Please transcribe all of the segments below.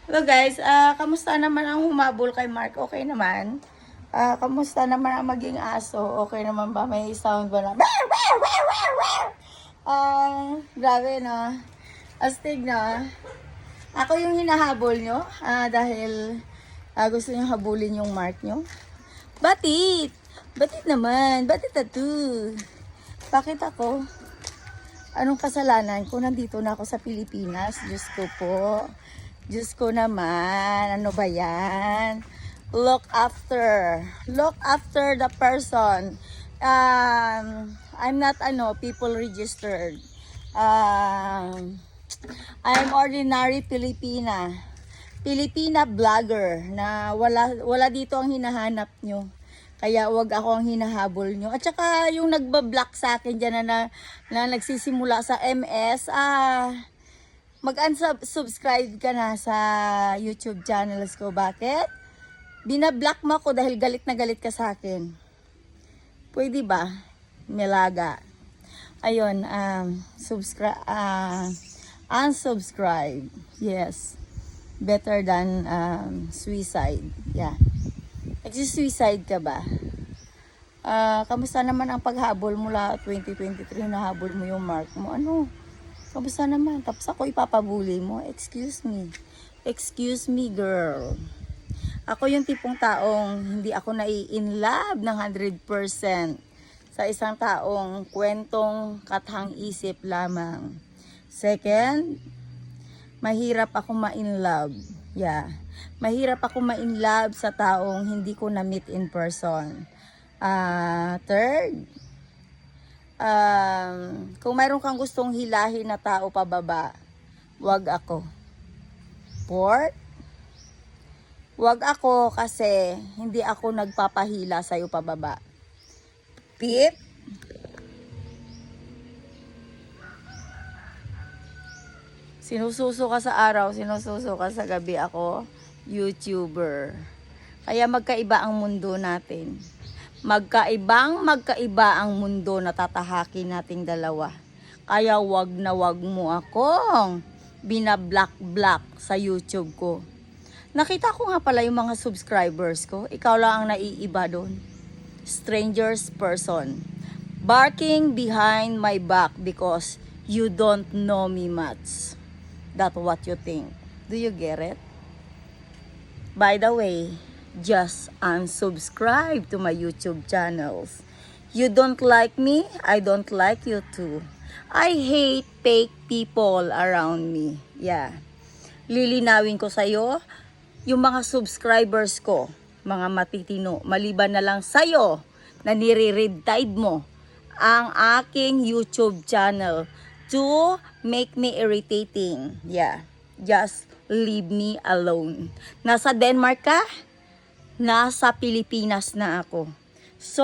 Hello guys, kamusta naman ang humabol kay Mark? Okay naman. Kamusta naman ang maging aso? Okay naman ba? May sound ba na? Grabe na. Astig na. Ako yung hinahabol nyo dahil gusto nyo habulin yung Mark nyo. Batit! Batit naman. Batit tattoo. Bakit ako? Anong kasalanan ko? Nandito na ako sa Pilipinas. Diyos ko po. Diyos ko naman, ano ba yan? Look after the person. I'm not people registered. I'm ordinary Filipina vlogger na wala dito ang hinahanap nyo. Kaya wag ako ang hinahabol nyo. At saka yung nagbablock sa akin dyan na nagsisimula sa MS, mag-unsubscribe ka na sa YouTube channels ko. Bakit? Binablock mo ako dahil galit na galit ka sa akin. Pwede ba? Melaga. Ayun, unsubscribe. Yes. Better than suicide. Yeah. Nagsi-suicide ka ba? Kamusta naman ang paghabol mula 2023 na habol mo yung Mark mo? Ano? Kamusta naman? Tapos ako ipapabuli mo? Excuse me. Excuse me, girl. Ako yung tipong taong hindi ako nai-inlove ng 100% sa isang taong kwentong kathang isip lamang. Second, mahirap ako ma-inlove. Yeah. Mahirap ako ma-inlove sa taong hindi ko na-meet in person. Third, kung mayroon kang gustong hilahin na tao pababa, wag ako. Fourth, wag ako kasi hindi ako nagpapahila sa'yo pababa. Fifth, sinususo ka sa araw, sinususo ka sa gabi. Ako, YouTuber. Kaya magkaiba ang mundo natin. Magkaiba ang mundo na tatahakin nating dalawa. Kaya wag na wag mo akong binablock sa YouTube ko. Nakita ko nga pala yung mga subscribers ko. Ikaw lang ang naiiba doon. Strangers person. Barking behind my back because you don't know me much. That's what you think. Do you get it? By the way, just unsubscribe to my YouTube channels. You don't like me, I don't like you too. I hate fake people around me. Yeah. Lilinawin ko sa'yo, yung mga subscribers ko, mga matitino, maliban na lang sa'yo na nire-red tide mo ang aking YouTube channel to make me irritating. Yeah. Just leave me alone. Nasa Denmark ka? Nasa Pilipinas na ako. So,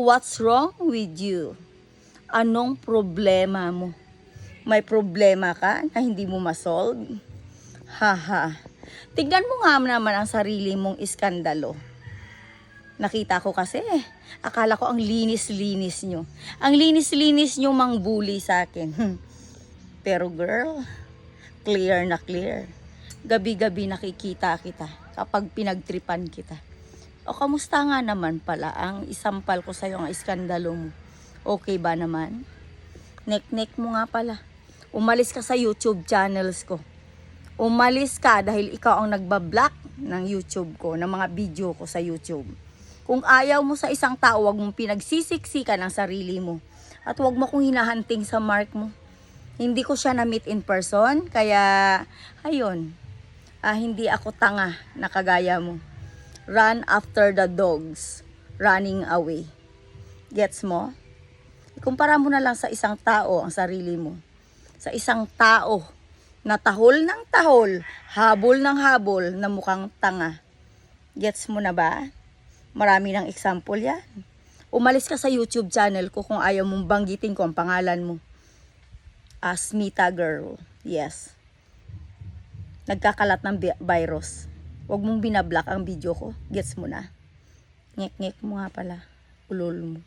what's wrong with you? Anong problema mo? May problema ka na hindi mo masolve? Haha. Tignan mo nga naman ang sarili mong iskandalo. Nakita ko kasi, akala ko ang linis-linis nyo. Ang linis-linis nyo mangbuli sa akin. Pero girl, clear na clear. Gabi-gabi nakikita kita kapag pinagtripan kita. O kamusta nga naman pala ang isampal ko sa'yo ang iskandalo mo? Okay ba naman? Nek-nek mo nga pala. Umalis ka sa YouTube channels ko. Umalis ka dahil ikaw ang nagbablock ng YouTube ko, ng mga video ko sa YouTube. Kung ayaw mo sa isang tao, wag mong pinagsisiksikan ang sarili mo. At wag mo kong hinahunting sa Mark mo. Hindi ko siya na-meet in person, kaya ayun. Hindi ako tanga na kagaya mo. Run after the dogs, running away. Gets mo? Ikumpara mo na lang sa isang tao ang sarili mo. Sa isang tao na tahol ng tahol, habol ng habol na mukhang tanga. Gets mo na ba? Marami ng example yan. Umalis ka sa YouTube channel ko kung ayaw mong banggitin ko ang pangalan mo. Asmita girl. Yes. Nagkakalat ng virus. Huwag mong binablock ang video ko. Gets mo na? Ngek-ngek mo nga pala. Ulol mo.